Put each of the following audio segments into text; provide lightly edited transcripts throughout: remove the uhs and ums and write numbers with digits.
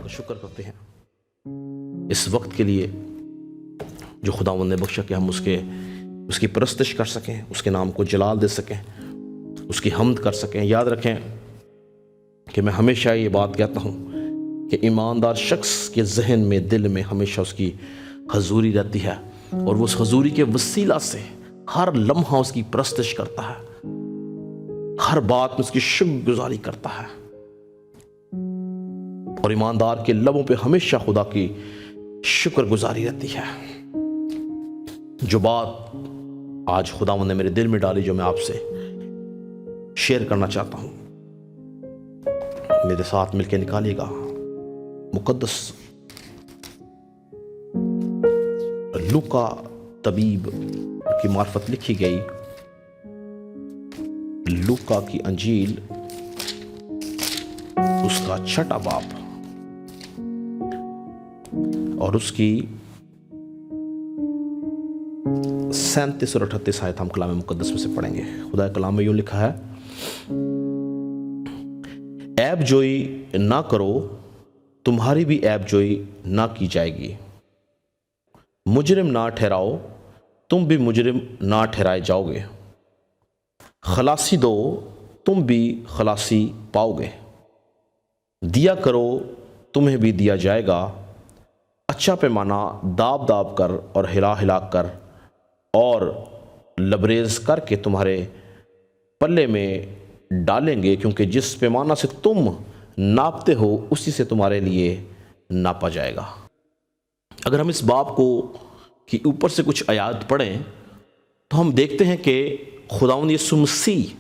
کا شکر کرتے ہیں اس وقت کے لیے جو خداوند نے بخشا کہ ہم اس کی پرستش کر سکیں، اس کے نام کو جلال دے سکیں، اس کی حمد کر سکیں۔ یاد رکھیں کہ میں ہمیشہ یہ بات کہتا ہوں کہ ایماندار شخص کے ذہن میں، دل میں ہمیشہ اس کی حضوری رہتی ہے، اور وہ اس حضوری کے وسیلہ سے ہر لمحہ اس کی پرستش کرتا ہے، ہر بات میں اس کی شکر گزاری کرتا ہے، اور ایماندار کے لبوں پہ ہمیشہ خدا کی شکر گزاری رہتی ہے۔ جو بات آج خداوند نے میرے دل میں ڈالی، جو میں آپ سے شیئر کرنا چاہتا ہوں، میرے ساتھ مل کے نکالیے گا مقدس لوکا طبیب کی معرفت لکھی گئی لوکا کی انجیل، اس کا 6واں باب اور اس کی 37 اور 38 آیت ہم کلام مقدس میں سے پڑھیں گے۔ خدا کے کلام میں یوں لکھا ہے، عیب جوئی نہ کرو، تمہاری بھی عیب جوئی نہ کی جائے گی، مجرم نہ ٹھہراؤ، تم بھی مجرم نہ ٹھہرائے جاؤ گے، خلاصی دو، تم بھی خلاصی پاؤ گے، دیا کرو، تمہیں بھی دیا جائے گا، اچھا پیمانہ داب داب کر اور ہلا ہلا کر اور لبریز کر کے تمہارے پلے میں ڈالیں گے، کیونکہ جس پیمانہ سے تم ناپتے ہو اسی سے تمہارے لیے ناپا جائے گا۔ اگر ہم اس باب کو کی اوپر سے کچھ آیات پڑھیں تو ہم دیکھتے ہیں کہ خداوند یسوع مسیح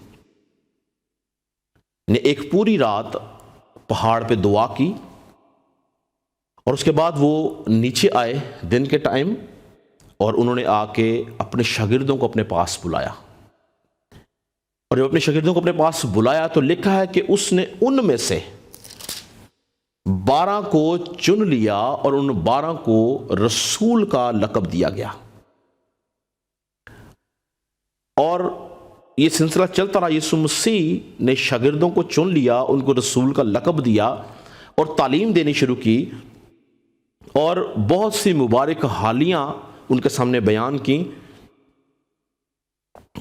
نے ایک پوری رات پہاڑ پہ دعا کی، اور اس کے بعد وہ نیچے آئے دن کے ٹائم، اور انہوں نے آ کے اپنے شاگردوں کو اپنے پاس بلایا، اور جب اپنے شاگردوں کو اپنے پاس بلایا تو لکھا ہے کہ اس نے ان میں سے 12 کو چن لیا، اور ان 12 کو رسول کا لقب دیا گیا، اور یہ سلسلہ چلتا رہا۔ یسوع مسیح نے شاگردوں کو چن لیا، ان کو رسول کا لقب دیا، اور تعلیم دینی شروع کی، اور بہت سی مبارک حالیاں ان کے سامنے بیان کی،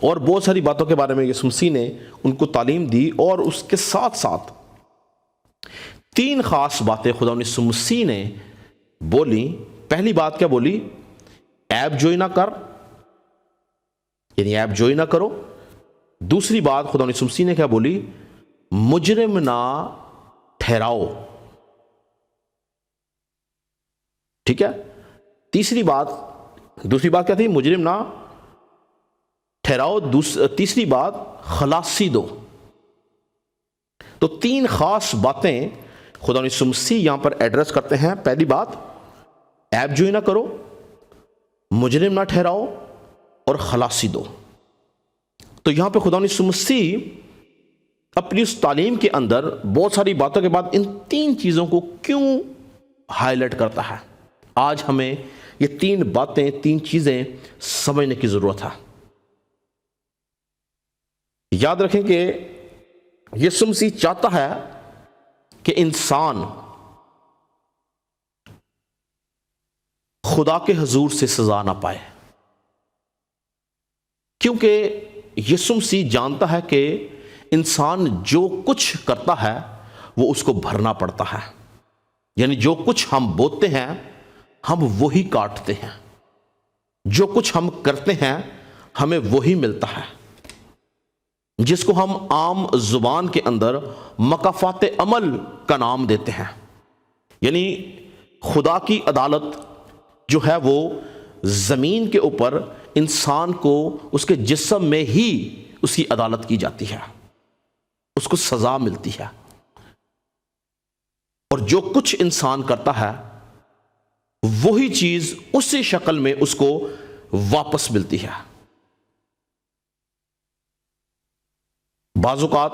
اور بہت ساری باتوں کے بارے میں یسوع مسیح نے ان کو تعلیم دی، اور اس کے ساتھ ساتھ 3 خاص باتیں خدا یسوع مسیح نے بولی۔ پہلی بات کیا بولی؟ عیب جوئی نہ کر، یعنی عیب جوئی نہ کرو۔ دوسری بات خدا یسوع مسیح نے کیا بولی؟ مجرم نہ ٹھہراؤ، ٹھیک ہے۔ دوسری بات کیا تھی؟ مجرم نہ ٹھہراؤ۔ تیسری بات خلاصی دو۔ تو 3 خاص باتیں خدا یسوع مسیح یہاں پر ایڈریس کرتے ہیں۔ پہلی بات، عیب جوئی نہ کرو، مجرم نہ ٹھہراؤ، اور خلاصی دو۔ تو یہاں پہ خدا یسوع مسیح اپنی اس تعلیم کے اندر بہت ساری باتوں کے بعد ان 3 چیزوں کو کیوں ہائی لائٹ کرتا ہے؟ آج ہمیں یہ 3 باتیں، 3 چیزیں سمجھنے کی ضرورت ہے۔ یاد رکھیں کہ یسوع مسیح چاہتا ہے کہ انسان خدا کے حضور سے سزا نہ پائے، کیونکہ یسوع مسیح جانتا ہے کہ انسان جو کچھ کرتا ہے وہ اس کو بھرنا پڑتا ہے، یعنی جو کچھ ہم بوتے ہیں ہم وہی کاٹتے ہیں، جو کچھ ہم کرتے ہیں ہمیں وہی ملتا ہے، جس کو ہم عام زبان کے اندر مکافات عمل کا نام دیتے ہیں۔ یعنی خدا کی عدالت جو ہے وہ زمین کے اوپر انسان کو اس کے جسم میں ہی اس کی عدالت کی جاتی ہے، اس کو سزا ملتی ہے، اور جو کچھ انسان کرتا ہے وہی چیز اسی شکل میں اس کو واپس ملتی ہے۔ بعض اوقات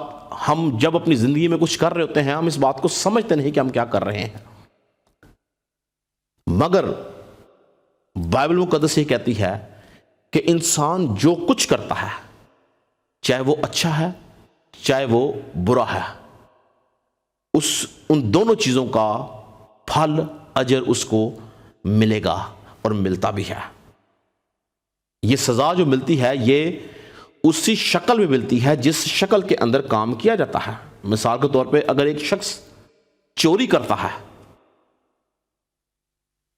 ہم جب اپنی زندگی میں کچھ کر رہے ہوتے ہیں ہم اس بات کو سمجھتے نہیں کہ ہم کیا کر رہے ہیں، مگر بائبل مقدس یہ کہتی ہے کہ انسان جو کچھ کرتا ہے چاہے وہ اچھا ہے چاہے وہ برا ہے، ان دونوں چیزوں کا پھل اجر اس کو ملے گا اور ملتا بھی ہے۔ یہ سزا جو ملتی ہے یہ اسی شکل میں ملتی ہے جس شکل کے اندر کام کیا جاتا ہے۔ مثال کے طور پہ اگر ایک شخص چوری کرتا ہے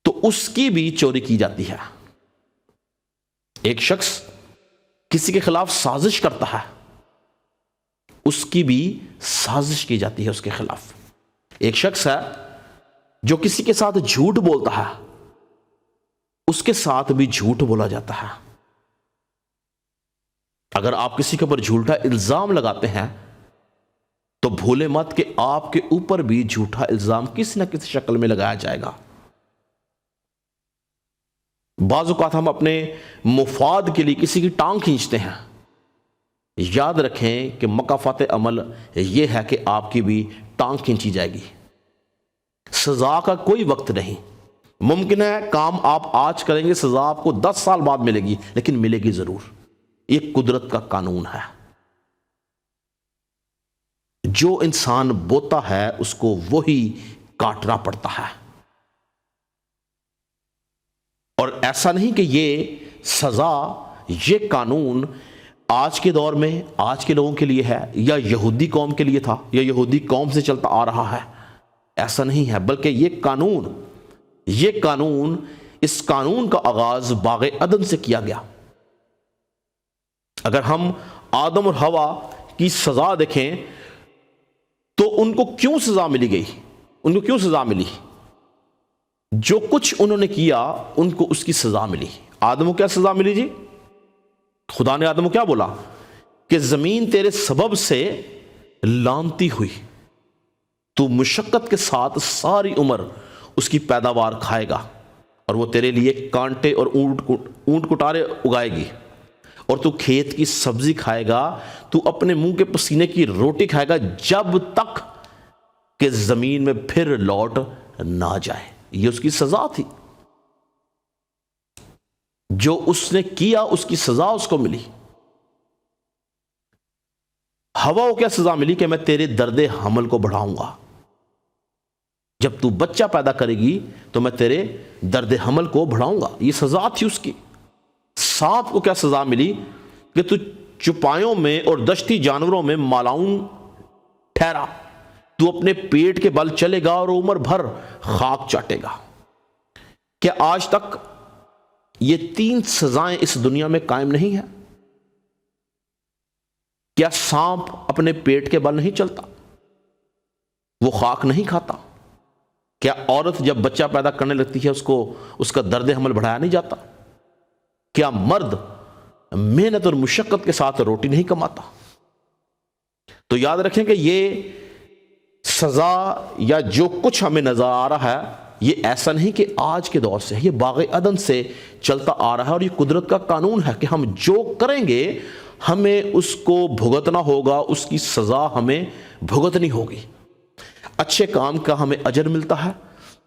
تو اس کی بھی چوری کی جاتی ہے۔ ایک شخص کسی کے خلاف سازش کرتا ہے، اس کی بھی سازش کی جاتی ہے اس کے خلاف۔ ایک شخص ہے جو کسی کے ساتھ جھوٹ بولتا ہے، اس کے ساتھ بھی جھوٹ بولا جاتا ہے۔ اگر آپ کسی کے اوپر جھوٹا الزام لگاتے ہیں تو بھولے مت کہ آپ کے اوپر بھی جھوٹا الزام کسی نہ کسی شکل میں لگایا جائے گا۔ بعض اوقات ہم اپنے مفاد کے لیے کسی کی ٹانگ کھینچتے ہیں، یاد رکھیں کہ مکافات عمل یہ ہے کہ آپ کی بھی ٹانگ کھینچی جائے گی۔ سزا کا کوئی وقت نہیں، ممکن ہے کام آپ آج کریں گے، سزا آپ کو 10 سال بعد ملے گی، لیکن ملے گی ضرور۔ یہ قدرت کا قانون ہے۔ جو انسان بوتا ہے اس کو وہی کاٹنا پڑتا ہے۔ اور ایسا نہیں کہ یہ سزا، یہ قانون آج کے دور میں آج کے لوگوں کے لیے ہے یا یہودی قوم کے لیے تھا یا یہودی قوم سے چلتا آ رہا ہے، ایسا نہیں ہے، بلکہ یہ قانون اس قانون کا آغاز باغ عدن سے کیا گیا۔ اگر ہم آدم اور حوا کی سزا دیکھیں تو ان کو کیوں سزا ملی گئی؟ ان کو کیوں سزا ملی؟ جو کچھ انہوں نے کیا ان کو اس کی سزا ملی۔ آدم کو کیا سزا ملی جی؟ خدا نے آدم کو کیا بولا کہ زمین تیرے سبب سے لانتی ہوئی، تو مشقت کے ساتھ ساری عمر اس کی پیداوار کھائے گا، اور وہ تیرے لیے کانٹے اور اونٹ کٹارے اگائے گی، اور تو کھیت کی سبزی کھائے گا، تو اپنے منہ کے پسینے کی روٹی کھائے گا جب تک کہ زمین میں پھر لوٹ نہ جائے۔ یہ اس کی سزا تھی، جو اس نے کیا اس کی سزا اس کو ملی۔ ہوا کو کیا سزا ملی کہ میں تیرے درد حمل کو بڑھاؤں گا، جب تو بچہ پیدا کرے گی تو میں تیرے درد حمل کو بڑھاؤں گا، یہ سزا تھی اس کی۔ سانپ کو کیا سزا ملی کہ تو چپایوں میں اور دشتی جانوروں میں مالعون ٹھہرا، تو اپنے پیٹ کے بل چلے گا اور عمر بھر خاک چاٹے گا۔ کیا آج تک یہ 3 سزائیں اس دنیا میں قائم نہیں ہیں؟ کیا سانپ اپنے پیٹ کے بل نہیں چلتا؟ وہ خاک نہیں کھاتا؟ کیا عورت جب بچہ پیدا کرنے لگتی ہے اس کا درد حمل بڑھایا نہیں جاتا؟ کیا مرد محنت اور مشقت کے ساتھ روٹی نہیں کماتا؟ تو یاد رکھیں کہ یہ سزا یا جو کچھ ہمیں نظر آ رہا ہے یہ ایسا نہیں کہ آج کے دور سے، یہ باغ عدن سے چلتا آ رہا ہے، اور یہ قدرت کا قانون ہے کہ ہم جو کریں گے ہمیں اس کو بھگتنا ہوگا، اس کی سزا ہمیں بھگتنی ہوگی۔ اچھے کام کا ہمیں اجر ملتا ہے،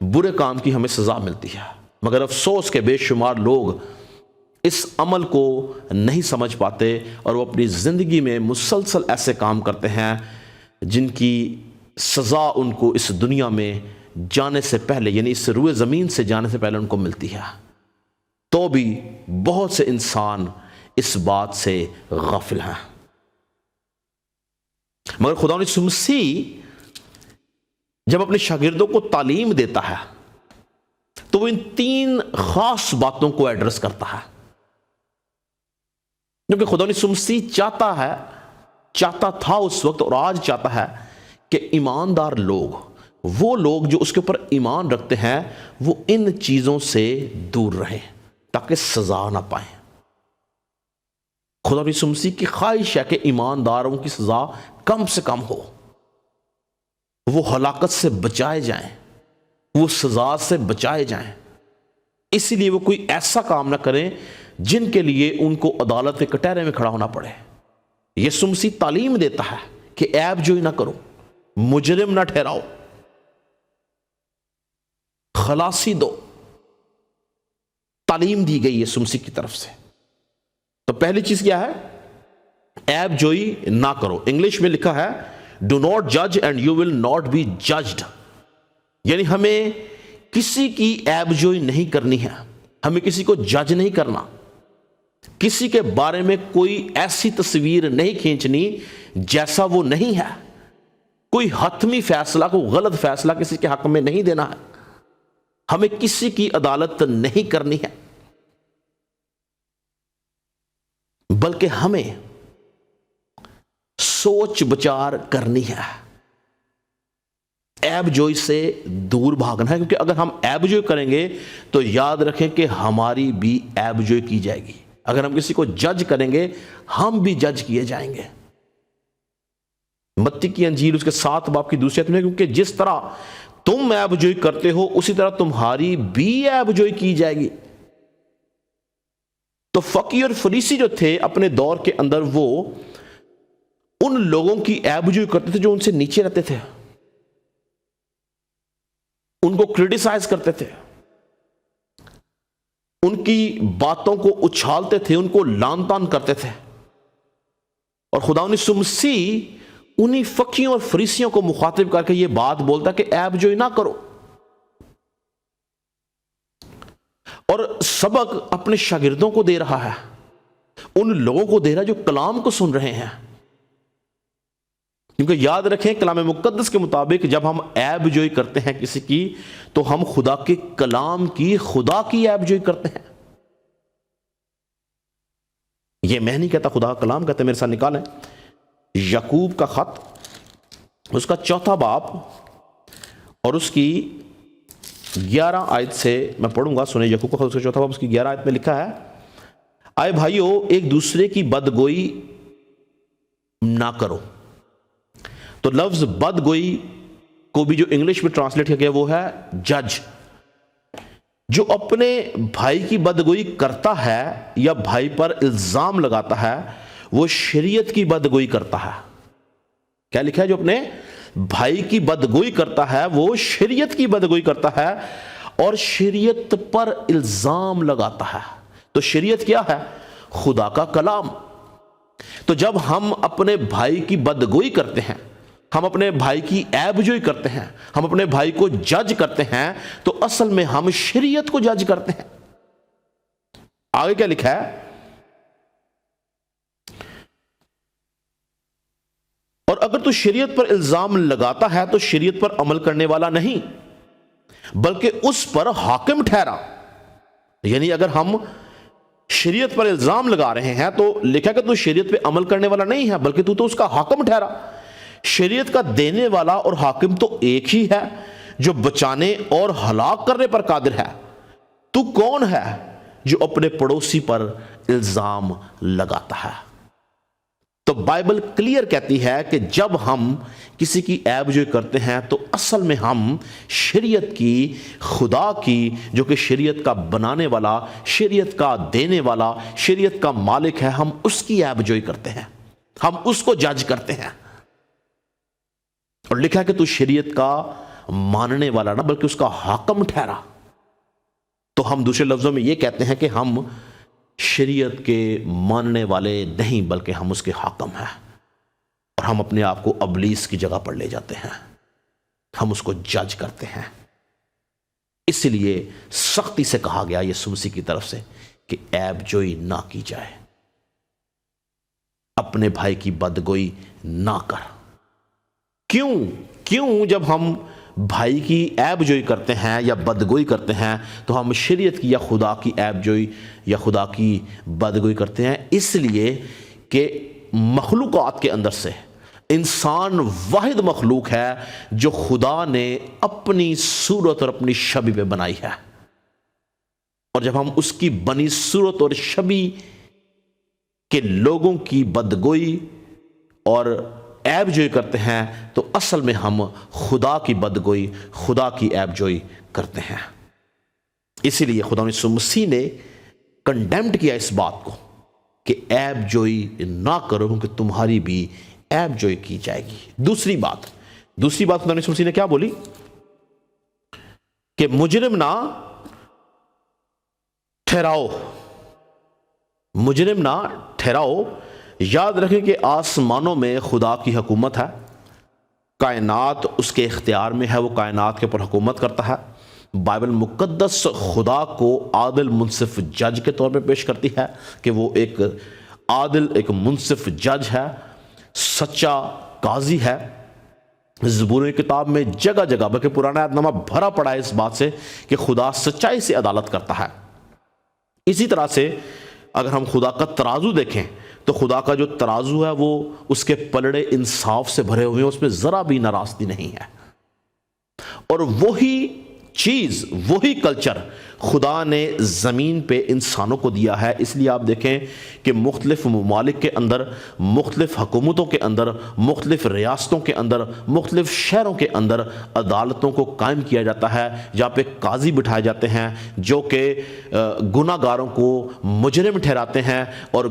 برے کام کی ہمیں سزا ملتی ہے، مگر افسوس کے بے شمار لوگ اس عمل کو نہیں سمجھ پاتے اور وہ اپنی زندگی میں مسلسل ایسے کام کرتے ہیں جن کی سزا ان کو اس دنیا میں جانے سے پہلے، یعنی اس روئے زمین سے جانے سے پہلے ان کو ملتی ہے۔ تو بھی بہت سے انسان اس بات سے غافل ہیں۔ مگر خدا یسوع مسیح جب اپنے شاگردوں کو تعلیم دیتا ہے تو وہ ان 3 خاص باتوں کو ایڈریس کرتا ہے، کیونکہ خدا یسوع مسیح چاہتا تھا اس وقت اور آج چاہتا ہے کہ ایماندار لوگ، وہ لوگ جو اس کے اوپر ایمان رکھتے ہیں، وہ ان چیزوں سے دور رہیں تاکہ سزا نہ پائیں۔ خدا یسوع مسیح کی خواہش ہے کہ ایمانداروں کی سزا کم سے کم ہو، وہ ہلاکت سے بچائے جائیں، وہ سزا سے بچائے جائیں۔ اسی لیے وہ کوئی ایسا کام نہ کریں جن کے لیے ان کو عدالت کے کٹہرے میں کھڑا ہونا پڑے۔ یسوع مسیح تعلیم دیتا ہے کہ عیب جوئی نہ کرو، مجرم نہ ٹھہراؤ، خلاصی دو۔ تعلیم دی گئی یسوع مسیح کی طرف سے۔ تو پہلی چیز کیا ہے؟ عیب جوئی نہ کرو۔ انگلش میں لکھا ہے ڈو ناٹ جج and you will not be judged, یعنی ہمیں کسی کی عیب جوئی نہیں کرنی ہے، ہمیں کسی کو جج نہیں کرنا، کسی کے بارے میں کوئی ایسی تصویر نہیں کھینچنی جیسا وہ نہیں ہے، کوئی حتمی فیصلہ، کوئی غلط فیصلہ کسی کے حق میں نہیں دینا ہے، ہمیں کسی کی عدالت نہیں کرنی ہے، بلکہ ہمیں سوچ بچار کرنی ہے، عیب جوئی سے دور بھاگنا ہے، کیونکہ اگر ہم عیب جوئی کریں گے تو یاد رکھیں کہ ہماری بھی عیب جوئی کی جائے گی، اگر ہم کسی کو جج کریں گے ہم بھی جج کیے جائیں گے۔ متی کی انجیل اس کے 7 باب کی دوسری آیت میں، کیونکہ جس طرح تم عیب جوئی کرتے ہو اسی طرح تمہاری بھی عیب جوئی کی جائے گی۔ تو فقیہ اور فریسی جو تھے اپنے دور کے اندر، وہ ان لوگوں کی عیب جوئی کرتے تھے جو ان سے نیچے رہتے تھے، ان کو کرٹیسائز کرتے تھے، ان کی باتوں کو اچھالتے تھے، ان کو لان تان کرتے تھے، اور خدا یسوع مسیح انہی فقیوں اور فریسیوں کو مخاطب کر کے یہ بات بولتا کہ عیب جوئی نہ کرو، اور سبق اپنے شاگردوں کو دے رہا ہے، ان لوگوں کو دے رہا ہے جو کلام کو سن رہے ہیں، کیونکہ یاد رکھیں کلام مقدس کے مطابق جب ہم عیب جوئی کرتے ہیں کسی کی تو ہم خدا کے کلام کی، خدا کی عیب جوئی کرتے ہیں۔ یہ میں نہیں کہتا، خدا کا کلام کہتے ہیں، میرے ساتھ نکالیں یعقوب کا خط، اس کا 4 باب اور اس کی 11 آیت سے میں پڑھوں گا، سنیں یعقوب کا خط، اس کا 4 باب اس کی 11 آیت میں لکھا ہے، آئے بھائیو ایک دوسرے کی بدگوئی نہ کرو۔ تو لفظ بدگوئی کو بھی جو انگلش میں ٹرانسلیٹ کیا گیا وہ ہے جج۔ جو اپنے بھائی کی بدگوئی کرتا ہے یا بھائی پر الزام لگاتا ہے وہ شریعت کی بدگوئی کرتا ہے۔ کیا لکھا ہے؟ جو اپنے بھائی کی بدگوئی کرتا ہے وہ شریعت کی بدگوئی کرتا ہے اور شریعت پر الزام لگاتا ہے۔ تو شریعت کیا ہے؟ خدا کا کلام۔ تو جب ہم اپنے بھائی کی بدگوئی کرتے ہیں، ہم اپنے بھائی کی عیب جوئی کرتے ہیں، ہم اپنے بھائی کو جج کرتے ہیں، تو اصل میں ہم شریعت کو جج کرتے ہیں۔ آگے کیا لکھا ہے؟ اور اگر تو شریعت پر الزام لگاتا ہے تو شریعت پر عمل کرنے والا نہیں بلکہ اس پر حاکم ٹھہرا۔ یعنی اگر ہم شریعت پر الزام لگا رہے ہیں تو لکھا کہ تو شریعت پہ عمل کرنے والا نہیں ہے بلکہ تو اس کا حاکم ٹھہرا۔ شریعت کا دینے والا اور حاکم تو ایک ہی ہے جو بچانے اور ہلاک کرنے پر قادر ہے۔ تو کون ہے جو اپنے پڑوسی پر الزام لگاتا ہے؟ تو بائبل کلیئر کہتی ہے کہ جب ہم کسی کی عیب جوئی کرتے ہیں تو اصل میں ہم شریعت کی، خدا کی، جو کہ شریعت کا بنانے والا، شریعت کا دینے والا، شریعت کا مالک ہے، ہم اس کی عیب جوئی کرتے ہیں، ہم اس کو جج کرتے ہیں۔ اور لکھا ہے کہ تو شریعت کا ماننے والا نہ بلکہ اس کا حاکم ٹھہرا۔ تو ہم دوسرے لفظوں میں یہ کہتے ہیں کہ ہم شریعت کے ماننے والے نہیں بلکہ ہم اس کے حاکم ہیں، اور ہم اپنے آپ کو ابلیس کی جگہ پر لے جاتے ہیں، ہم اس کو جج کرتے ہیں۔ اس لیے سختی سے کہا گیا یسوع مسیح کی طرف سے کہ عیب جوئی نہ کی جائے، اپنے بھائی کی بدگوئی نہ کر۔ کیوں جب ہم بھائی کی عیب جوئی کرتے ہیں یا بدگوئی کرتے ہیں تو ہم شریعت کی یا خدا کی عیب جوئی یا خدا کی بدگوئی کرتے ہیں؟ اس لیے کہ مخلوقات کے اندر سے انسان واحد مخلوق ہے جو خدا نے اپنی صورت اور اپنی شبیہ پہ بنائی ہے، اور جب ہم اس کی بنی صورت اور شبیہ کے لوگوں کی بدگوئی اور عیب جوئی کرتے ہیں تو اصل میں ہم خدا کی بدگوئی، خدا کی عیب جوئی کرتے ہیں۔ اسی لیے خدا یسوع مسیح نے کنڈیمڈ کیا اس بات کو کہ عیب جوئی نہ کرو کیونکہ تمہاری بھی عیب جوئی کی جائے گی۔ دوسری بات خدا یسوع مسیح نے کیا بولی؟ کہ مجرم نہ ٹھہراؤ، مجرم نہ ٹھہراؤ۔ یاد رکھیں کہ آسمانوں میں خدا کی حکومت ہے، کائنات اس کے اختیار میں ہے، وہ کائنات کے اوپر حکومت کرتا ہے، بائبل مقدس خدا کو عادل منصف جج کے طور پہ پیش کرتی ہے کہ وہ ایک عادل، ایک منصف جج ہے، سچا قاضی ہے۔ زبوروں کی کتاب میں جگہ جگہ بلکہ پرانا عہد نامہ بھرا پڑا ہے اس بات سے کہ خدا سچائی سے عدالت کرتا ہے۔ اسی طرح سے اگر ہم خدا کا ترازو دیکھیں تو خدا کا جو ترازو ہے وہ اس کے پلڑے انصاف سے بھرے ہوئے ہیں، اس میں ذرا بھی ناراستی نہیں ہے۔ اور وہی چیز، وہی کلچر خدا نے زمین پہ انسانوں کو دیا ہے۔ اس لیے آپ دیکھیں کہ مختلف ممالک کے اندر، مختلف حکومتوں کے اندر، مختلف ریاستوں کے اندر، مختلف شہروں کے اندر عدالتوں کو قائم کیا جاتا ہے، جہاں پہ قاضی بٹھائے جاتے ہیں جو کہ گناہ گاروں کو مجرم ٹھہراتے ہیں، اور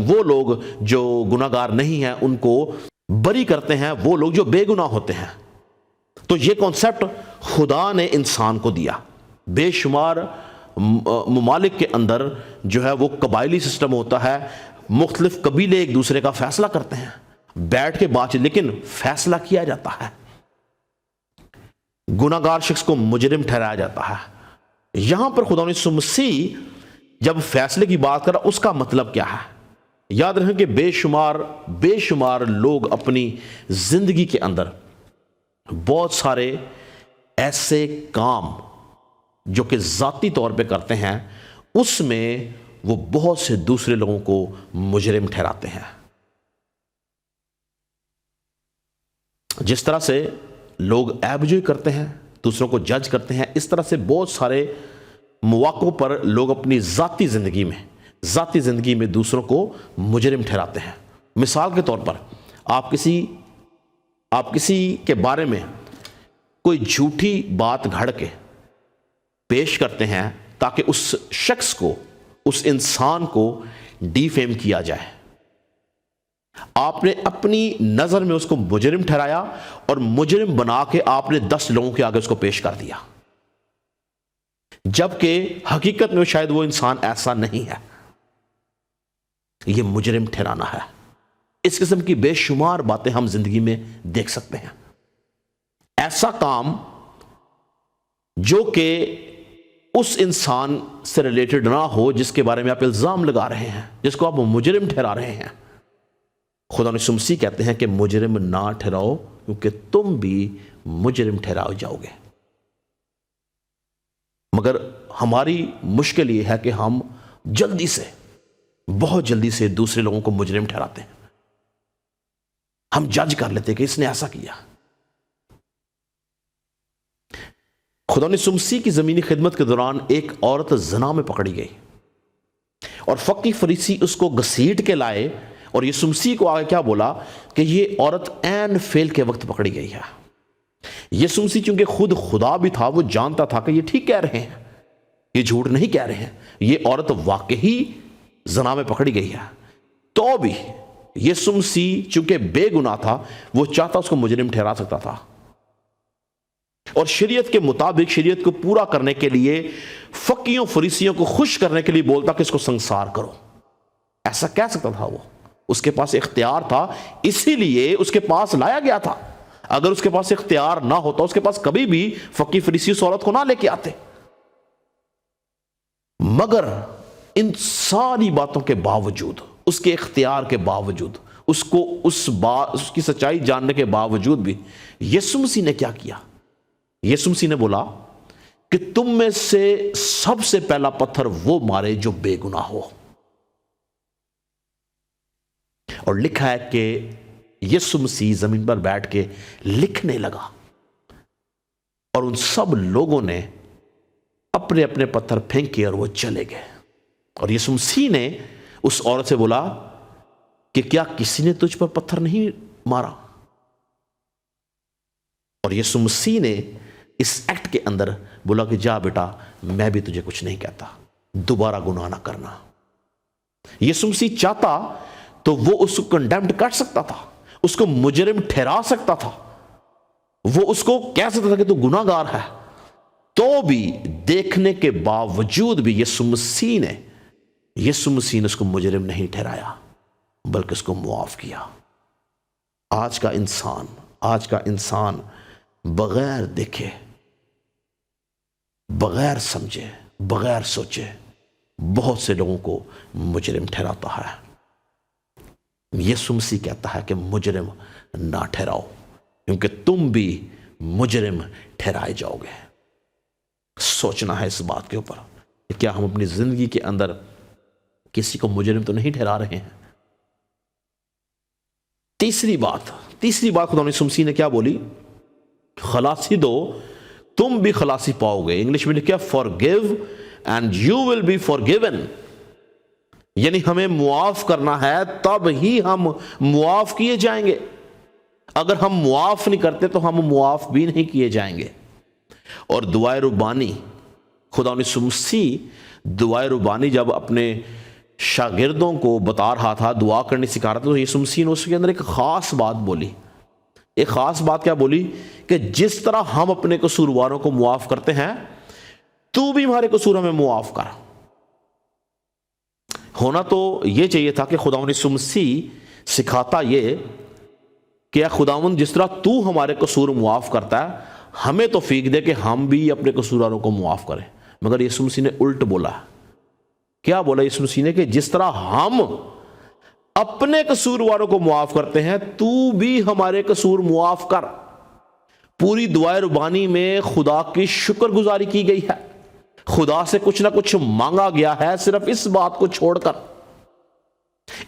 وہ لوگ جو گناہ گار نہیں ہیں ان کو بری کرتے ہیں، وہ لوگ جو بے گناہ ہوتے ہیں۔ تو یہ کانسیپٹ خدا نے انسان کو دیا۔ بے شمار ممالک کے اندر جو ہے وہ قبائلی سسٹم ہوتا ہے، مختلف قبیلے ایک دوسرے کا فیصلہ کرتے ہیں، بیٹھ کے بات، لیکن فیصلہ کیا جاتا ہے، گناہ گار شخص کو مجرم ٹھہرایا جاتا ہے۔ یہاں پر خدا یسوع مسیح جب فیصلے کی بات کرا، اس کا مطلب کیا ہے؟ یاد رکھیں کہ بے شمار لوگ اپنی زندگی کے اندر بہت سارے ایسے کام جو کہ ذاتی طور پہ کرتے ہیں، اس میں وہ بہت سے دوسرے لوگوں کو مجرم ٹھہراتے ہیں۔ جس طرح سے لوگ عیب جوئی کرتے ہیں، دوسروں کو جج کرتے ہیں، اس طرح سے بہت سارے مواقعوں پر لوگ اپنی ذاتی زندگی میں دوسروں کو مجرم ٹھہراتے ہیں۔ مثال کے طور پر آپ کسی کے بارے میں کوئی جھوٹی بات گھڑ کے پیش کرتے ہیں تاکہ اس شخص کو، اس انسان کو ڈیفیم کیا جائے۔ آپ نے اپنی نظر میں اس کو مجرم ٹھہرایا اور مجرم بنا کے آپ نے 10 لوگوں کے آگے اس کو پیش کر دیا، جبکہ حقیقت میں شاید وہ انسان ایسا نہیں ہے۔ یہ مجرم ٹھہرانا ہے۔ اس قسم کی بے شمار باتیں ہم زندگی میں دیکھ سکتے ہیں۔ ایسا کام جو کہ اس انسان سے ریلیٹڈ نہ ہو جس کے بارے میں آپ الزام لگا رہے ہیں، جس کو آپ مجرم ٹھہرا رہے ہیں۔ خدا یسوع مسیح کہتے ہیں کہ مجرم نہ ٹھہراؤ، کیونکہ تم بھی مجرم ٹھہراؤ جاؤ گے۔ مگر ہماری مشکل یہ ہے کہ ہم بہت جلدی سے دوسرے لوگوں کو مجرم ٹھہراتے ہیں۔ ہم جج کر لیتے کہ اس نے ایسا کیا۔ خدا یسوع مسیح کی زمینی خدمت کے دوران ایک عورت زنا میں پکڑی گئی اور فقی فریسی اس کو گھسیٹ کے لائے، اور یسوع مسیح کو آگے کیا بولا کہ یہ عورت عین فعل کے وقت پکڑی گئی ہے۔ یسوع مسیح چونکہ خود خدا بھی تھا، وہ جانتا تھا کہ یہ ٹھیک کہہ رہے ہیں، یہ جھوٹ نہیں کہہ رہے ہیں، یہ عورت واقعی زنا میں پکڑی گئی ہے۔ تو بھی یسوع مسیح چونکہ بے گناہ تھا، وہ چاہتا اس کو مجرم ٹھہرا سکتا تھا، اور شریعت کے مطابق شریعت کو پورا کرنے کے لیے، فقیوں فریسیوں کو خوش کرنے کے لیے بولتا کہ اس کو سنسار کرو۔ ایسا کہہ سکتا تھا، وہ اس کے پاس اختیار تھا، اسی لیے اس کے پاس لایا گیا تھا۔ اگر اس کے پاس اختیار نہ ہوتا، اس کے پاس کبھی بھی فقی فریسی اس عورت کو نہ لے کے آتے۔ مگر ان ساری باتوں کے باوجود، اس کے اختیار کے باوجود، اس کی سچائی جاننے کے باوجود بھی، یسوع مسیح نے کیا کیا؟ یسوع مسیح نے بولا کہ تم میں سے سب سے پہلا پتھر وہ مارے جو بے گناہ ہو۔ اور لکھا ہے کہ یسوع مسیح زمین پر بیٹھ کے لکھنے لگا، اور ان سب لوگوں نے اپنے اپنے پتھر پھینکے اور وہ چلے گئے۔ اور یسوع مسیح نے اس عورت سے بولا کہ کیا کسی نے تجھ پر پتھر نہیں مارا؟ اور یسوع مسیح نے اس ایکٹ کے اندر بولا کہ جا بیٹا، میں بھی تجھے کچھ نہیں کہتا، دوبارہ گناہ نہ کرنا۔ یسوع مسیح چاہتا تو وہ اس کو کنڈیمڈ کر سکتا تھا، اس کو مجرم ٹھہرا سکتا تھا، وہ اس کو کہہ سکتا تھا کہ تو گناہ گار ہے۔ تو بھی دیکھنے کے باوجود بھی یسوع مسیح نے اس کو مجرم نہیں ٹھہرایا، بلکہ اس کو معاف کیا۔ آج کا انسان بغیر دیکھے بغیر سمجھے بغیر سوچے بہت سے لوگوں کو مجرم ٹھہراتا ہے۔ یسوع مسیح کہتا ہے کہ مجرم نہ ٹھہراؤ، کیونکہ تم بھی مجرم ٹھہرائے جاؤ گے۔ سوچنا ہے اس بات کے اوپر کہ کیا ہم اپنی زندگی کے اندر کسی کو مجرم تو نہیں ٹھہرا رہے ہیں۔ تیسری بات خدا یسوع مسیح نے کیا بولی؟ خلاصی دو تم بھی خلاصی پاؤ گے۔ انگلش میں لکھا forgive and you will be forgiven، یعنی ہمیں معاف کرنا ہے تب ہی ہم معاف کیے جائیں گے۔ اگر ہم معاف نہیں کرتے تو ہم معاف بھی نہیں کیے جائیں گے۔ اور دعائے ربانی، خدا یسوع مسیح دعائے ربانی جب اپنے شاگردوں کو بتا رہا تھا، دعا کرنی سکھا رہا تھا، تو یسوع مسیح نے اس کے اندر ایک خاص بات بولی۔ ایک خاص بات کیا بولی؟ کہ جس طرح ہم اپنے قصورواروں کو معاف کرتے ہیں تو بھی ہمارے قصور ہمیں معاف کر۔ ہونا تو یہ چاہیے تھا کہ خداوند یسوع مسیح سکھاتا یہ کہ اے خداوند جس طرح تو ہمارے قصور معاف کرتا ہے ہمیں توفیق دے کہ ہم بھی اپنے قصورواروں کو معاف کریں۔ مگر یسوع مسیح نے الٹ بولا۔ کیا بولا یسوع مسیح نے؟ کہ جس طرح ہم اپنے قصورواروں کو معاف کرتے ہیں تو بھی ہمارے قصور معاف کر۔ پوری دعائے ربانی میں خدا کی شکر گزاری کی گئی ہے، خدا سے کچھ نہ کچھ مانگا گیا ہے، صرف اس بات کو چھوڑ کر۔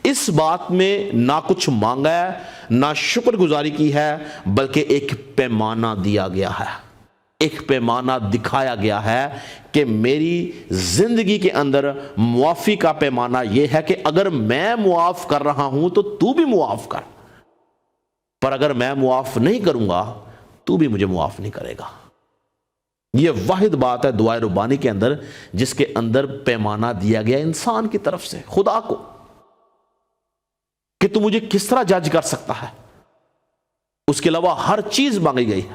اس بات میں نہ کچھ مانگا ہے نہ شکر گزاری کی ہے، بلکہ ایک پیمانہ دیا گیا ہے، ایک پیمانہ دکھایا گیا ہے کہ میری زندگی کے اندر معافی کا پیمانہ یہ ہے کہ اگر میں معاف کر رہا ہوں تو تو بھی معاف کر، پر اگر میں معاف نہیں کروں گا تو بھی مجھے معاف نہیں کرے گا۔ یہ واحد بات ہے دعائے ربانی کے اندر جس کے اندر پیمانہ دیا گیا انسان کی طرف سے خدا کو کہ تو مجھے کس طرح جج کر سکتا ہے۔ اس کے علاوہ ہر چیز مانگی گئی ہے۔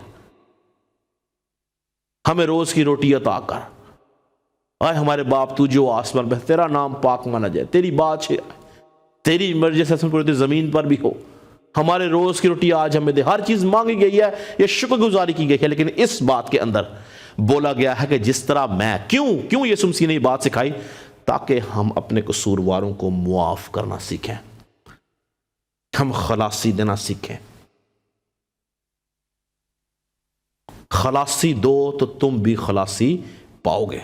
ہمیں روز کی روٹی عطا کر، اے ہمارے باپ تو جو آسمان میں، تیرا نام پاک مانا جائے، تیری بات تیری مرضی سے پوری زمین پر بھی ہو، ہمارے روز کی روٹی آج ہمیں دے۔ ہر چیز مانگی گئی ہے، یہ شکر گزاری کی گئی ہے، لیکن اس بات کے اندر بولا گیا ہے کہ جس طرح میں کیوں یسوع مسیح نے یہ بات سکھائی؟ تاکہ ہم اپنے قصورواروں کو معاف کرنا سیکھیں، ہم خلاصی دینا سیکھیں۔ خلاصی دو تو تم بھی خلاصی پاؤ گے۔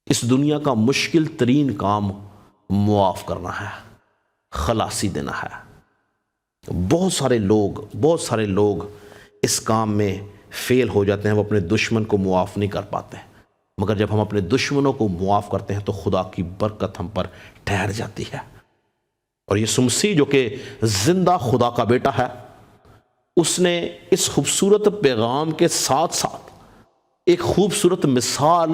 اس دنیا کا مشکل ترین کام معاف کرنا ہے، خلاصی دینا ہے۔ بہت سارے لوگ اس کام میں فیل ہو جاتے ہیں، وہ اپنے دشمن کو معاف نہیں کر پاتے، مگر جب ہم اپنے دشمنوں کو معاف کرتے ہیں تو خدا کی برکت ہم پر ٹھہر جاتی ہے۔ اور یسوع مسیح جو کہ زندہ خدا کا بیٹا ہے، اس نے اس خوبصورت پیغام کے ساتھ ساتھ ایک خوبصورت مثال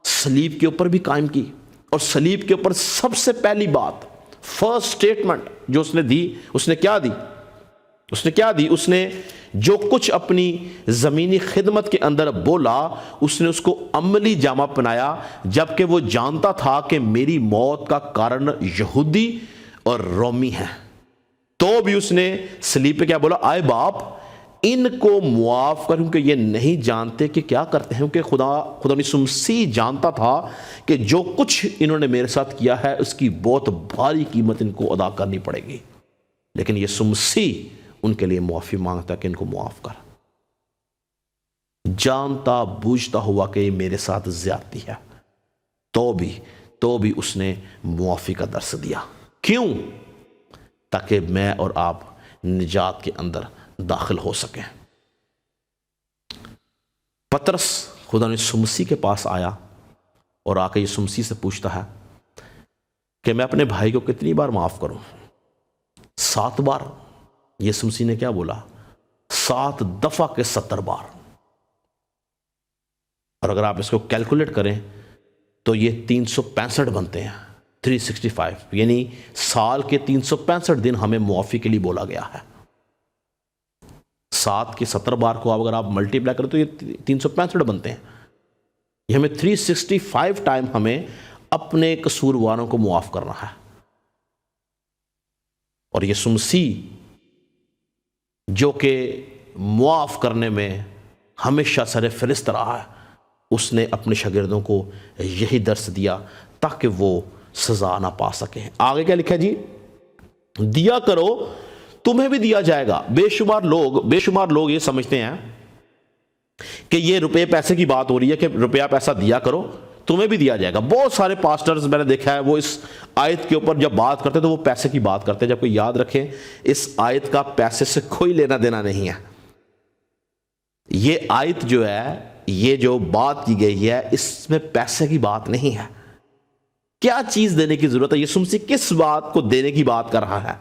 صلیب کے اوپر بھی قائم کی، اور صلیب کے اوپر سب سے پہلی بات، فرسٹ سٹیٹمنٹ جو اس نے دی، اس نے کیا دی؟ اس نے جو کچھ اپنی زمینی خدمت کے اندر بولا، اس نے اس کو عملی جامہ پہنایا، جبکہ وہ جانتا تھا کہ میری موت کا کارن یہودی اور رومی ہے، تو بھی اس نے صلیب پہ کیا بولا؟ آئے باپ ان کو معاف کر، کیونکہ یہ نہیں جانتے کہ کیا کرتے ہیں۔ کیونکہ خدا یسوع مسیح جانتا تھا کہ جو کچھ انہوں نے میرے ساتھ کیا ہے اس کی بہت بھاری قیمت ان کو ادا کرنی پڑے گی، لیکن یسوع مسیح ان کے لیے معافی مانگتا کہ ان کو معاف کر، جانتا بوجھتا ہوا کہ یہ میرے ساتھ زیادتی ہے، تو بھی اس نے معافی کا درس دیا۔ کیوں؟ تاکہ میں اور آپ نجات کے اندر داخل ہو سکیں۔ پترس خدا یسوع مسیح کے پاس آیا اور آ کے یسوع مسیح سے پوچھتا ہے کہ میں اپنے بھائی کو کتنی بار معاف کروں؟ 7 بار۔ یسوع مسیح نے کیا بولا؟ 7 دفعہ کے 70 بار۔ اور اگر آپ اس کو کیلکولیٹ کریں تو یہ 365 بنتے ہیں، 365، یعنی سال کے 365 دن ہمیں معافی کے لیے بولا گیا ہے۔ 7 کے 70 بار کو اگر آپ ملٹی پلائی کریں تو یہ 365 بنتے ہیں۔ یہ ہمیں 365 ٹائم ہمیں اپنے قصورواروں کو معاف کرنا ہے۔ اور یسوع مسیح جو کہ معاف کرنے میں ہمیشہ سر فہرست رہا ہے. اس نے اپنے شاگردوں کو یہی درس دیا تاکہ وہ سزا نہ پا سکیں. آگے کیا لکھا ہے جی؟ دیا کرو تمہیں بھی دیا جائے گا. بے شمار لوگ یہ سمجھتے ہیں کہ یہ روپے پیسے کی بات ہو رہی ہے کہ روپیہ پیسہ دیا کرو تمہیں بھی دیا جائے گا. بہت سارے پاسٹرز میں نے دیکھا ہے وہ اس آیت کے اوپر جب بات کرتے تو وہ پیسے کی بات کرتے ہیں، جب کوئی یاد رکھیں اس آیت کا پیسے سے کوئی لینا دینا نہیں ہے. یہ آیت جو ہے، یہ جو بات کی گئی ہے، اس میں پیسے کی بات نہیں ہے. کیا چیز دینے کی ضرورت ہے؟ یسوع مسیح کس بات کو دینے کی بات کر رہا ہے؟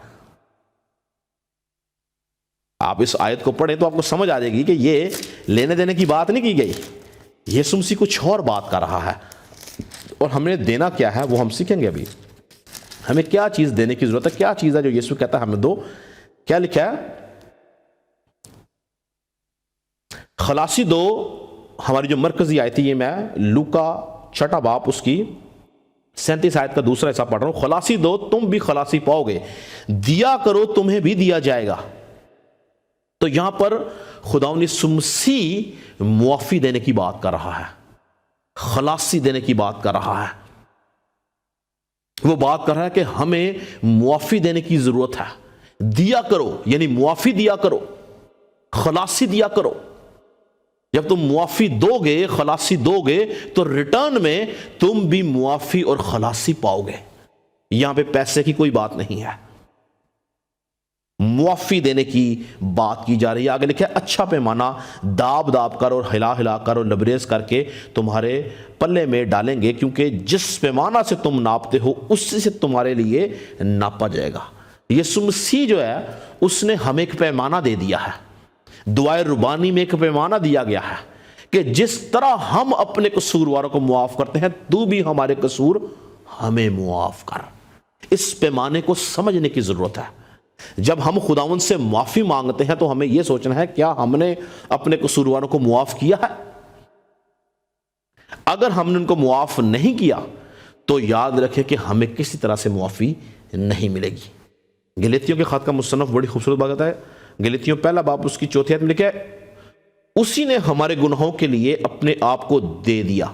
آپ اس آیت کو پڑھیں تو آپ کو سمجھ آ جائے گی کہ یہ لینے دینے کی بات نہیں کی گئی. یسوع مسیح کچھ اور بات کر رہا ہے، اور ہمیں دینا کیا ہے وہ ہم سیکھیں گے ابھی. ہمیں کیا چیز دینے کی ضرورت ہے، کیا چیز ہے جو یسوع کہتا ہے ہمیں دو. کیا لکھا ہے؟ خلاصی 2 ہماری جو مرکزی آیت ہے، یہ میں لوکا 6 باب اس کی 37 آیت کا دوسرا حصہ پڑھ رہا ہوں. خلاصی 2 تم بھی خلاصی پاؤ گے، دیا کرو تمہیں بھی دیا جائے گا. تو یہاں پر خداوند یسوع مسیح معافی دینے کی بات کر رہا ہے، خلاصی دینے کی بات کر رہا ہے. وہ بات کر رہا ہے کہ ہمیں معافی دینے کی ضرورت ہے. دیا کرو یعنی معافی دیا کرو، خلاصی دیا کرو. جب تم معافی دو گے، خلاصی دو گے، تو ریٹرن میں تم بھی معافی اور خلاصی پاؤ گے. یہاں پہ پیسے کی کوئی بات نہیں ہے، معافی دینے کی بات کی جا رہی ہے. آگے لکھا ہے اچھا پیمانہ داب داب کر اور ہلا ہلا کر اور لبریز کر کے تمہارے پلے میں ڈالیں گے، کیونکہ جس پیمانہ سے تم ناپتے ہو اسی سے تمہارے لیے ناپا جائے گا. یسوع مسیح جو ہے اس نے ہمیں ایک پیمانہ دے دیا ہے. دعائے ربانی میں ایک پیمانہ دیا گیا ہے کہ جس طرح ہم اپنے قصورواروں کو معاف کرتے ہیں تو بھی ہمارے قصور ہمیں معاف کر. اس پیمانے کو سمجھنے کی ضرورت ہے. جب ہم خداوند سے معافی مانگتے ہیں تو ہمیں یہ سوچنا ہے کیا ہم نے اپنے قصورواروں کو معاف کیا ہے؟ اگر ہم نے ان کو معاف نہیں کیا تو یاد رکھیں کہ ہمیں کسی طرح سے معافی نہیں ملے گی. گلتیوں کے خط کا مصنف بڑی خوبصورت بات ہے. گلتیوں 1 باب اس کی 4 آیت میں لکھا ہے اسی نے ہمارے گناہوں کے لیے اپنے آپ کو دے دیا.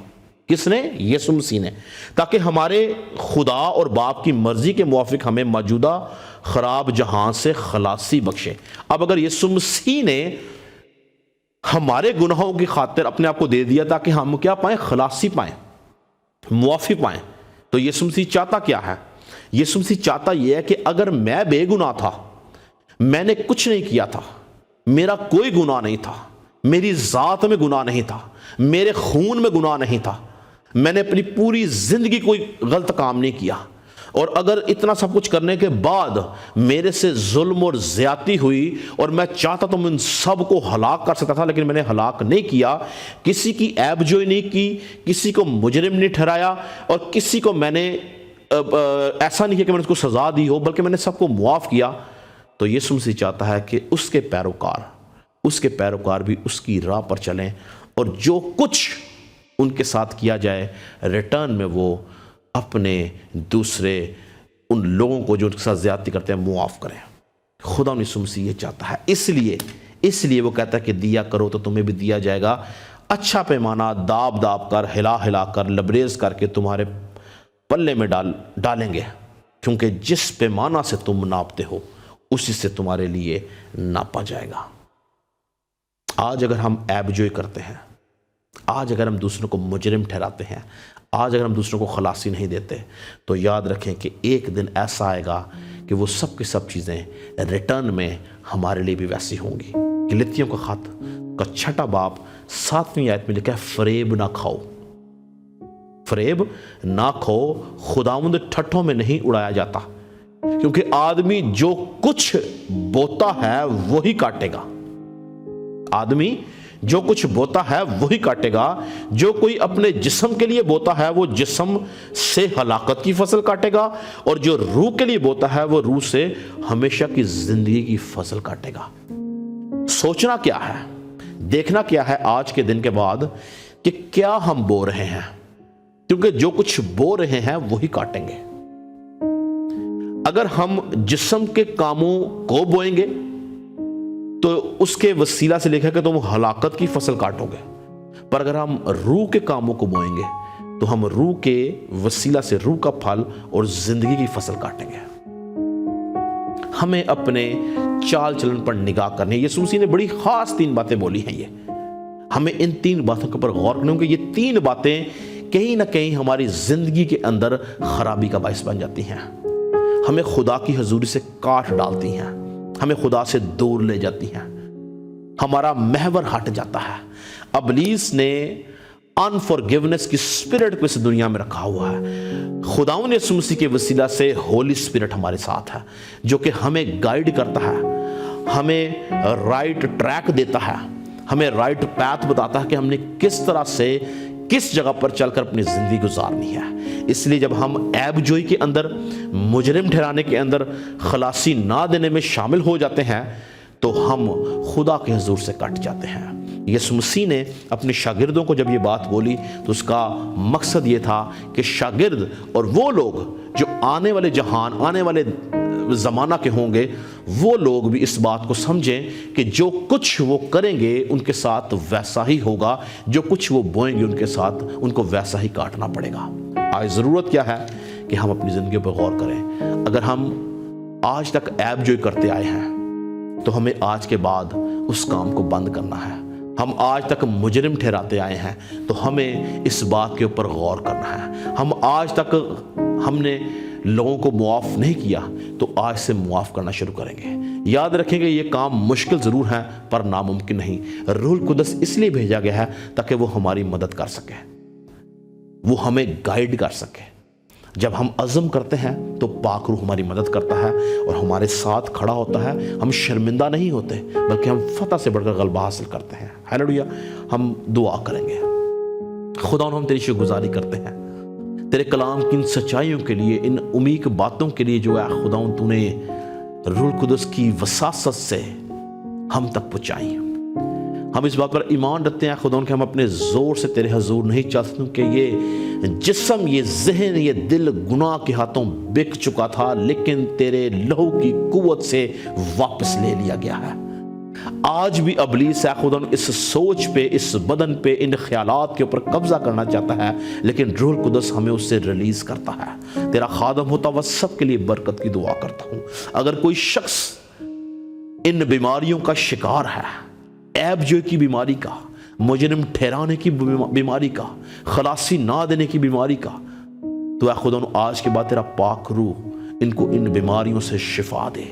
کس نے؟ یسوع مسیح نے، تاکہ ہمارے خدا اور باپ کی مرضی کے موافق ہمیں موجودہ خراب جہان سے خلاصی بخشے. اب اگر یسوع مسیح نے ہمارے گناہوں کی خاطر اپنے آپ کو دے دیا تاکہ ہم کیا پائیں؟ خلاصی پائیں، معافی پائیں، تو یسوع مسیح چاہتا کیا ہے؟ یسوع مسیح چاہتا یہ ہے کہ اگر میں بے گناہ تھا، میں نے کچھ نہیں کیا تھا، میرا کوئی گناہ نہیں تھا، میری ذات میں گناہ نہیں تھا، میرے خون میں گناہ نہیں تھا، میں نے اپنی پوری زندگی کوئی غلط کام نہیں کیا، اور اگر اتنا سب کچھ کرنے کے بعد میرے سے ظلم اور زیادتی ہوئی اور میں چاہتا تو میں ان سب کو ہلاک کر سکتا تھا، لیکن میں نے ہلاک نہیں کیا. کسی کی عیب جوئی نہیں کی، کسی کو مجرم نہیں ٹھہرایا، اور کسی کو میں نے ایسا نہیں کیا کہ میں نے اس کو سزا دی ہو، بلکہ میں نے سب کو معاف کیا. تو یسوع مسیح چاہتا ہے کہ اس کے پیروکار بھی اس کی راہ پر چلیں، اور جو کچھ ان کے ساتھ کیا جائے ریٹرن میں وہ اپنے دوسرے ان لوگوں کو جو ان کے ساتھ زیادتی کرتے ہیں معاف کریں. خدا یسوع مسیح یہ چاہتا ہے. اس لیے وہ کہتا ہے کہ دیا کرو تو تمہیں بھی دیا جائے گا، اچھا پیمانہ داب داب کر، ہلا ہلا کر، لبریز کر کے تمہارے پلے میں ڈالیں گے، کیونکہ جس پیمانہ سے تم ناپتے ہو اسی سے تمہارے لیے ناپا جائے گا. آج اگر ہم عیب جوئی کرتے ہیں، آج اگر ہم دوسروں کو مجرم ٹھہراتے ہیں، آج اگر ہم دوسروں کو خلاصی نہیں دیتے، تو یاد رکھیں کہ ایک دن ایسا آئے گا کہ وہ سب کی سب چیزیں ریٹرن میں ہمارے لیے بھی ویسی ہوں گی. گلتیوں کا خط کا 6 باب 7ویں آیت میں لکھا ہے فریب نہ کھاؤ. فریب نہ کھاؤ. خداوند ٹھٹھوں میں نہیں اڑایا جاتا، کیونکہ آدمی جو کچھ بوتا ہے وہی کاٹے گا. آدمی جو کچھ بوتا ہے وہی کاٹے گا. جو کوئی اپنے جسم کے لیے بوتا ہے وہ جسم سے ہلاکت کی فصل کاٹے گا، اور جو روح کے لیے بوتا ہے وہ روح سے ہمیشہ کی زندگی کی فصل کاٹے گا. سوچنا کیا ہے، دیکھنا کیا ہے آج کے دن کے بعد کہ کیا ہم بو رہے ہیں، کیونکہ جو کچھ بو رہے ہیں وہی کاٹیں گے. اگر ہم جسم کے کاموں کو بوئیں گے تو اس کے وسیلہ سے لکھا کہ تم ہلاکت کی فصل کاٹو گے، پر اگر ہم روح کے کاموں کو بوئیں گے تو ہم روح کے وسیلہ سے روح کا پھل اور زندگی کی فصل کاٹیں گے۔ ہمیں اپنے چال چلن پر نگاہ کرنی ہے۔ یسوع مسیح نے بڑی خاص 3 باتیں بولی ہیں، ہمیں ان 3 باتوں کے اوپر غور کرنا ہوگا۔ یہ 3 باتیں کہیں نہ کہیں ہماری زندگی کے اندر خرابی کا باعث بن جاتی ہیں، ہمیں خدا کی حضوری سے کاٹ ڈالتی ہیں، ہمیں خدا سے دور لے جاتی ہیں، ہمارا محور ہٹ جاتا ہے۔ ابلیس نے انفارگیونیس کی اسپرٹ کو اس دنیا میں رکھا ہوا ہے۔ خداوند یسوع مسیح کے وسیلہ سے ہولی اسپرٹ ہمارے ساتھ ہے، جو کہ ہمیں گائیڈ کرتا ہے، ہمیں رائٹ ٹریک دیتا ہے، ہمیں رائٹ پیتھ بتاتا ہے کہ ہم نے کس طرح سے کس جگہ پر چل کر اپنی زندگی گزارنی ہے۔ اس لیے جب ہم عیب جوئی کے اندر، مجرم ٹھہرانے کے اندر، خلاصی نہ دینے میں شامل ہو جاتے ہیں تو ہم خدا کے حضور سے کٹ جاتے ہیں۔ یسوع مسیح نے اپنے شاگردوں کو جب یہ بات بولی تو اس کا مقصد یہ تھا کہ شاگرد اور وہ لوگ جو آنے والے جہان، آنے والے زمانہ کے ہوں گے، وہ لوگ بھی اس بات کو سمجھیں کہ جو کچھ وہ کریں گے ان کے ساتھ ویسا ہی ہوگا، جو کچھ وہ بوئیں گے ان کے ساتھ ان کو ویسا ہی کاٹنا پڑے گا۔ آج ضرورت کیا ہے کہ ہم اپنی زندگی پر غور کریں۔ اگر ہم آج تک عیب جوئی کرتے آئے ہیں تو ہمیں آج کے بعد اس کام کو بند کرنا ہے۔ ہم آج تک مجرم ٹھہراتے آئے ہیں تو ہمیں اس بات کے اوپر غور کرنا ہے۔ ہم آج تک ہم نے لوگوں کو معاف نہیں کیا تو آج سے معاف کرنا شروع کریں گے۔ یاد رکھیں گے یہ کام مشکل ضرور ہے پر ناممکن نہیں۔ روح القدس اس لیے بھیجا گیا ہے تاکہ وہ ہماری مدد کر سکے، وہ ہمیں گائیڈ کر سکے۔ جب ہم عزم کرتے ہیں تو پاک روح ہماری مدد کرتا ہے اور ہمارے ساتھ کھڑا ہوتا ہے۔ ہم شرمندہ نہیں ہوتے بلکہ ہم فتح سے بڑھ کر غلبہ حاصل کرتے ہیں۔ ہیلیلویا۔ ہم دعا کریں گے۔ خدا ہم تیری شکر گزاری کرتے ہیں تیرے کلام کی ان سچائیوں کے لیے، ان عمیق باتوں کے لیے جو ہے خدا تو نے روح القدس کی وساست سے ہم تک پہنچائی۔ ہم اس بات پر ایمان رکھتے ہیں خدا کہ ہم اپنے زور سے تیرے حضور نہیں چل سکتے کہ یہ جسم، یہ ذہن، یہ دل گناہ کے ہاتھوں بک چکا تھا لیکن تیرے لہو کی قوت سے واپس لے لیا گیا ہے۔ آج بھی ابلیس ہے خدا اس سوچ پہ، اس بدن پہ، ان خیالات کے اوپر قبضہ کرنا چاہتا ہے لیکن روح القدس ہمیں اس سے ریلیز کرتا ہے۔ تیرا خادم ہوتا ہوا سب کے لیے برکت کی دعا کرتا ہوں۔ اگر کوئی شخص ان بیماریوں کا شکار ہے، عیب جوئی کی بیماری کا، مجرم ٹھہرانے کی بیماری کا، خلاصی نہ دینے کی بیماری کا، تو اے خدا آج کے بعد تیرا پاک روح ان کو ان بیماریوں سے شفا دے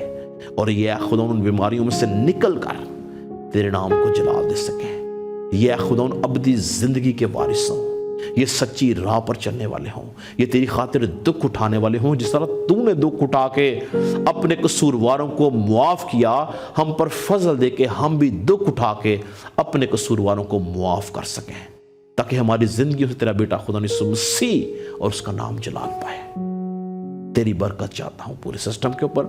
اور یہ اے خدا ان بیماریوں میں سے نکل کر تیرے نام کو جلال دے سکے۔ یہ اے خدا ابدی زندگی کے وارث ہوں، یہ سچی راہ پر چلنے والے ہوں، یہ تیری خاطر دکھ اٹھانے والے ہوں۔ جس طرح تو نے دکھ اٹھا کے اپنے قصورواروں کو معاف کیا، ہم پر فضل دے کے ہم بھی دکھ اٹھا کے اپنے قصورواروں کو معاف کر سکیں تاکہ ہماری زندگی سے تیرا بیٹا خدا یسوع مسیح اور اس کا نام جلال پائے۔ تیری برکت چاہتا ہوں پورے سسٹم کے اوپر،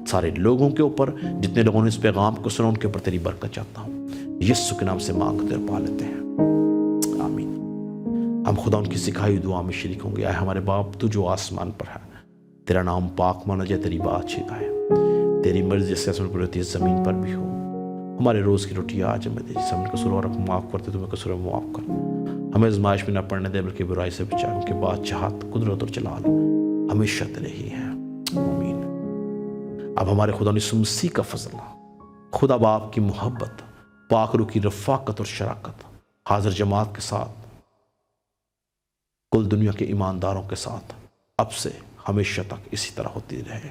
سارے لوگوں کے اوپر، جتنے لوگوں نے اس پیغام کو سنا ان کے اوپر تیری برکت چاہتا ہوں۔ یسوع کے نام سے مانگتے اور پا لیتے ہیں، آمین۔ ہم خدا ان کی سکھائی دعا میں شریک ہوں گے۔ اے ہمارے باپ تو جو آسمان پر ہے، تیرا نام پاک مانا جائے، تیری بات چیت آئے، تیری مرضی جیسے آسمان پر ہوتی ہے زمین پر بھی ہو۔ ہمارے روز کی روٹی آج ہمیں دے، جسے ہم قصور کو معاف کرتے تو ہمیں قصور معاف کر۔ ہمیں آزمائش میں نہ پڑنے دے بلکہ برائی سے بچا، ان کے بعد چاہت، قدرت اور جلال ہمیشہ تیرے ہی ہے، آمین۔ اب ہمارے خدا یسوع مسیح کا فضل، خدا باپ کی محبت، پاک روح کی رفاقت اور شراکت حاضر جماعت کے ساتھ، کل دنیا کے ایمانداروں کے ساتھ اب سے ہمیشہ تک اسی طرح ہوتی رہے۔